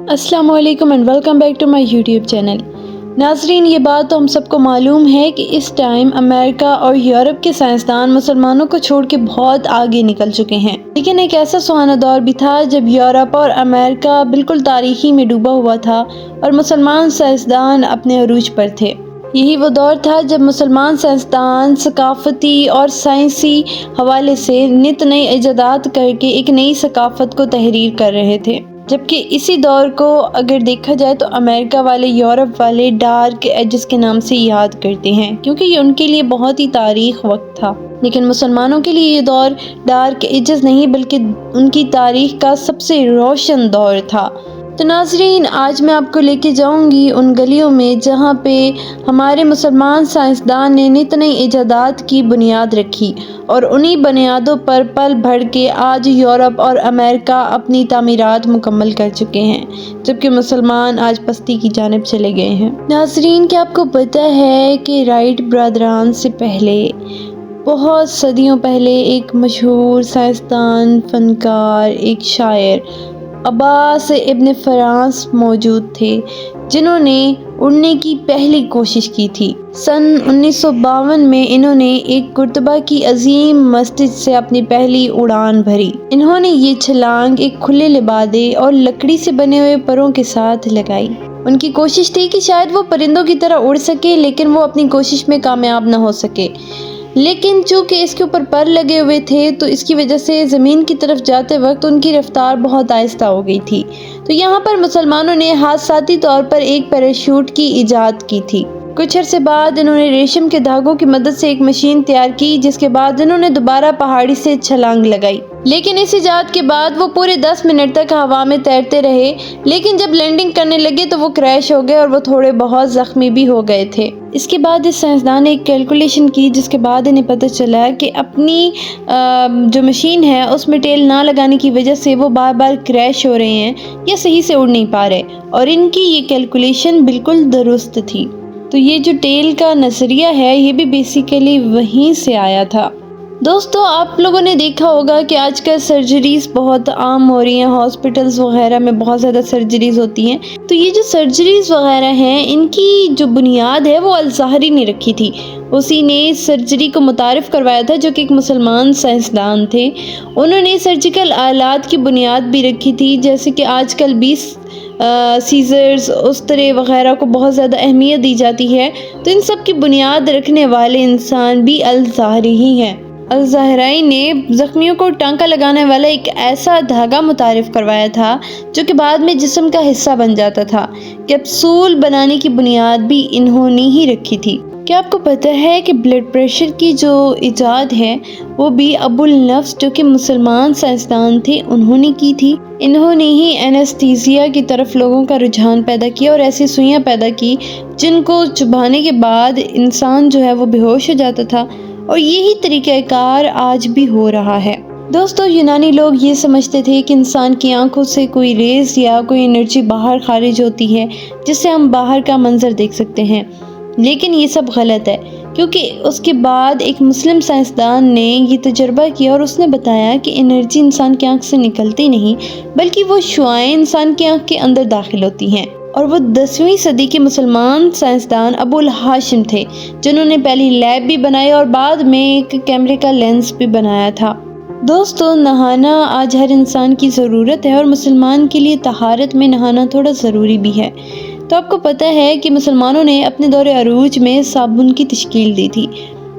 السلام علیکم and welcome back to my YouTube channel. ناظرین، یہ بات تو ہم سب کو معلوم ہے کہ اس ٹائم امریکہ اور یورپ کے سائنسدان مسلمانوں کو چھوڑ کے بہت آگے نکل چکے ہیں، لیکن ایک ایسا سہانا دور بھی تھا جب یورپ اور امریکہ بالکل تاریکی میں ڈوبا ہوا تھا اور مسلمان سائنسدان اپنے عروج پر تھے۔ یہی وہ دور تھا جب مسلمان سائنسدان ثقافتی اور سائنسی حوالے سے نت نئے ایجادات کر کے ایک نئی ثقافت کو تحریر کر رہے تھے، جبکہ اسی دور کو اگر دیکھا جائے تو امریکہ والے یورپ والے ڈارک ایجز کے نام سے یاد کرتے ہیں، کیونکہ یہ ان کے لیے بہت ہی تاریخ وقت تھا، لیکن مسلمانوں کے لیے یہ دور ڈارک ایجز نہیں بلکہ ان کی تاریخ کا سب سے روشن دور تھا۔ تو ناظرین، آج میں آپ کو لے کے جاؤں گی ان گلیوں میں جہاں پہ ہمارے مسلمان سائنسدان نے نت نئی ایجادات کی بنیاد رکھی، اور انہی بنیادوں پر پل بڑھ کے آج یورپ اور امریکہ اپنی تعمیرات مکمل کر چکے ہیں، جبکہ مسلمان آج پستی کی جانب چلے گئے ہیں۔ ناظرین، کیا آپ کو پتہ ہے کہ رائٹ برادران سے پہلے، بہت صدیوں پہلے، ایک مشہور سائنسدان، فنکار، ایک شاعر عباس ابن فرانس موجود تھے، جنہوں نے اڑنے کی پہلی کوشش کی تھی۔ سن 1952 میں انہوں نے ایک قرطبہ کی عظیم مسجد سے اپنی پہلی اڑان بھری۔ انہوں نے یہ چھلانگ ایک کھلے لبادے اور لکڑی سے بنے ہوئے پروں کے ساتھ لگائی۔ ان کی کوشش تھی کہ شاید وہ پرندوں کی طرح اڑ سکے، لیکن وہ اپنی کوشش میں کامیاب نہ ہو سکے، لیکن چونکہ اس کے اوپر پر لگے ہوئے تھے تو اس کی وجہ سے زمین کی طرف جاتے وقت ان کی رفتار بہت آہستہ ہو گئی تھی۔ تو یہاں پر مسلمانوں نے حادثاتی طور پر ایک پیراشوٹ کی ایجاد کی تھی۔ کچھ عرصے بعد انہوں نے ریشم کے دھاگوں کی مدد سے ایک مشین تیار کی، جس کے بعد انہوں نے دوبارہ پہاڑی سے چھلانگ لگائی، لیکن اس ایجاد کے بعد وہ پورے 10 منٹ تک ہوا میں تیرتے رہے، لیکن جب لینڈنگ کرنے لگے تو وہ کریش ہو گئے اور وہ تھوڑے بہت زخمی بھی ہو گئے تھے۔ اس کے بعد اس سائنسدان نے ایک کیلکولیشن کی، جس کے بعد انہیں پتہ چلا کہ اپنی جو مشین ہے اس میں ٹیل نہ لگانے کی وجہ سے وہ بار بار کریش ہو رہے ہیں یا صحیح سے اڑ نہیں پا رہے، اور ان کی یہ کیلکولیشن بالکل درست تھی۔ تو یہ جو ٹیل کا نظریہ ہے یہ بھی بیسیکلی وہیں سے آیا تھا۔ دوستو، آپ لوگوں نے دیکھا ہوگا کہ آج کل سرجریز بہت عام ہو رہی ہیں، ہاسپٹلز وغیرہ میں بہت زیادہ سرجریز ہوتی ہیں۔ تو یہ جو سرجریز وغیرہ ہیں، ان کی جو بنیاد ہے وہ الظاہری نے رکھی تھی۔ اسی نے سرجری کو متعارف کروایا تھا، جو کہ ایک مسلمان سائنسدان تھے۔ انہوں نے سرجیکل آلات کی بنیاد بھی رکھی تھی، جیسے کہ آج کل بھی سیزرز، استرے وغیرہ کو بہت زیادہ اہمیت دی جاتی ہے۔ تو ان سب کی بنیاد رکھنے والے انسان بھی الظاہری ہی ہیں۔ الظاہری نے زخمیوں کو ٹانکا لگانے والا ایک ایسا دھاگا متعارف کروایا تھا جو کہ بعد میں جسم کا حصہ بن جاتا تھا۔ کیپسول بنانے کی بنیاد بھی انہوں نے ہی رکھی تھی۔ کیا آپ کو پتہ ہے کہ بلڈ پریشر کی جو ایجاد ہے وہ بھی ابو النفس، جو کہ مسلمان سائنسدان تھے، انہوں نے کی تھی۔ انہوں نے ہی اینستھیزیا کی طرف لوگوں کا رجحان پیدا کیا اور ایسی سوئیاں پیدا کی جن کو چبھانے کے بعد انسان جو ہے وہ بے ہوش ہو جاتا تھا، اور یہی طریقہ کار آج بھی ہو رہا ہے۔ دوستو، یونانی لوگ یہ سمجھتے تھے کہ انسان کی آنکھوں سے کوئی ریز یا کوئی انرجی باہر خارج ہوتی ہے جس سے ہم باہر کا منظر دیکھ سکتے ہیں، لیکن یہ سب غلط ہے، کیونکہ اس کے بعد ایک مسلم سائنسدان نے یہ تجربہ کیا اور اس نے بتایا کہ انرجی انسان کی آنکھ سے نکلتی نہیں، بلکہ وہ شعاعیں انسان کی آنکھ کے اندر داخل ہوتی ہیں۔ اور وہ 10ویں صدی کے مسلمان سائنسدان ابو الہاشم تھے، جنہوں نے پہلی لیب بھی بنائی اور بعد میں ایک کیمرے کا لینس بھی بنایا تھا۔ دوستو، نہانا آج ہر انسان کی ضرورت ہے، اور مسلمان کے لیے طہارت میں نہانا تھوڑا ضروری بھی ہے۔ تو آپ کو پتہ ہے کہ مسلمانوں نے اپنے دور عروج میں صابن کی تشکیل دی تھی۔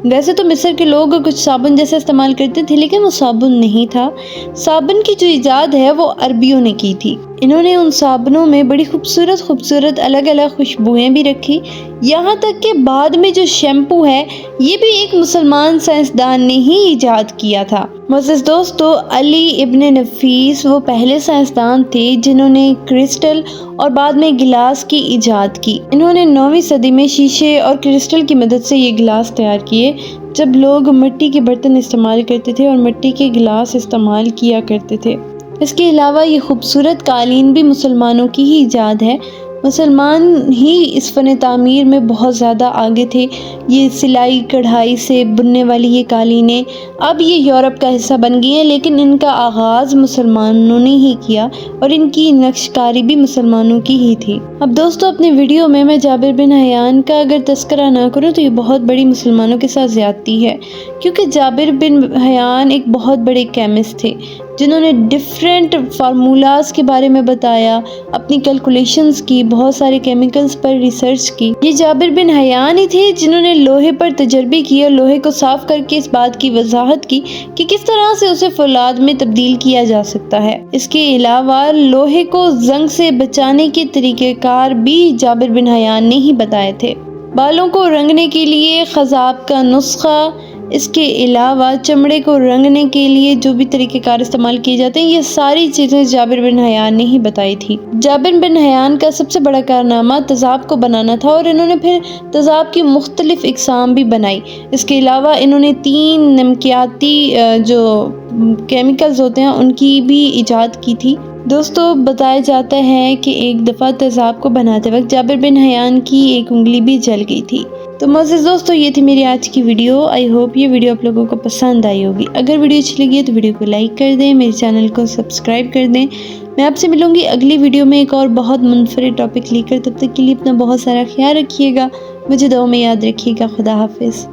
ویسے تو مصر کے لوگ کچھ صابن جیسا استعمال کرتے تھے، لیکن وہ صابن نہیں تھا۔ صابن کی جو ایجاد ہے وہ عربیوں نے کی تھی۔ انہوں نے ان صابنوں میں بڑی خوبصورت الگ الگ خوشبوئیں بھی رکھی، یہاں تک کہ بعد میں جو شیمپو ہے یہ بھی ایک مسلمان سائنسدان نے ہی ایجاد کیا تھا۔ معزز دوستو، علی ابن نفیس وہ پہلے سائنسدان تھے جنہوں نے کرسٹل اور بعد میں گلاس کی ایجاد کی۔ انہوں نے 9ویں صدی میں شیشے اور کرسٹل کی مدد سے یہ گلاس تیار کیے، جب لوگ مٹی کے برتن استعمال کرتے تھے اور مٹی کے گلاس استعمال کیا کرتے تھے۔ اس کے علاوہ یہ خوبصورت قالین بھی مسلمانوں کی ہی ایجاد ہے۔ مسلمان ہی اس فن تعمیر میں بہت زیادہ آگے تھے۔ یہ سلائی کڑھائی سے بننے والی یہ قالینیں اب یہ یورپ کا حصہ بن گئی ہیں، لیکن ان کا آغاز مسلمانوں نے ہی کیا اور ان کی نقش کاری بھی مسلمانوں کی ہی تھی۔ اب دوستو، اپنے ویڈیو میں جابر بن حیان کا اگر تذکرہ نہ کروں تو یہ بہت بڑی مسلمانوں کے ساتھ زیادتی ہے، کیونکہ جابر بن حیان ایک بہت بڑے کیمسٹ تھے جنہوں نے ڈیفرنٹ فارمولاز کے بارے میں بتایا، اپنی کیلکولیشنز کی، بہت سارے کیمیکلز پر ریسرچ کی۔ یہ جابر بن حیان ہی تھے جنہوں نے لوہے پر تجربے کیے اور لوہے کو صاف کر کے اس بات کی وضاحت کی کہ کس طرح سے اسے فولاد میں تبدیل کیا جا سکتا ہے۔ اس کے علاوہ لوہے کو زنگ سے بچانے کے طریقہ کار بھی جابر بن حیان نے ہی بتائے تھے۔ بالوں کو رنگنے کے لیے خضاب کا نسخہ، اس کے علاوہ چمڑے کو رنگنے کے لیے جو بھی طریقہ کار استعمال کیے جاتے ہیں، یہ ساری چیزیں جابر بن حیان نے ہی بتائی تھی۔ جابر بن حیان کا سب سے بڑا کارنامہ تیزاب کو بنانا تھا، اور انہوں نے پھر تیزاب کی مختلف اقسام بھی بنائی۔ اس کے علاوہ انہوں نے 3 نمکیاتی جو کیمیکلز ہوتے ہیں ان کی بھی ایجاد کی تھی۔ دوستو، بتایا جاتا ہے کہ ایک دفعہ تیزاب کو بناتے وقت جابر بن حیان کی ایک انگلی بھی جل گئی تھی۔ تو معزز دوستو، یہ تھی میری آج کی ویڈیو۔ آئی ہوپ یہ ویڈیو آپ لوگوں کو پسند آئی ہوگی۔ اگر ویڈیو اچھی لگی ہے تو ویڈیو کو لائک کر دیں، میرے چینل کو سبسکرائب کر دیں۔ میں آپ سے ملوں گی اگلی ویڈیو میں ایک اور بہت منفرد ٹاپک لے کر۔ تب تک کے لیے اپنا بہت سارا خیال رکھیے گا، مجھے دعاؤں میں یاد رکھیے گا۔ خدا حافظ۔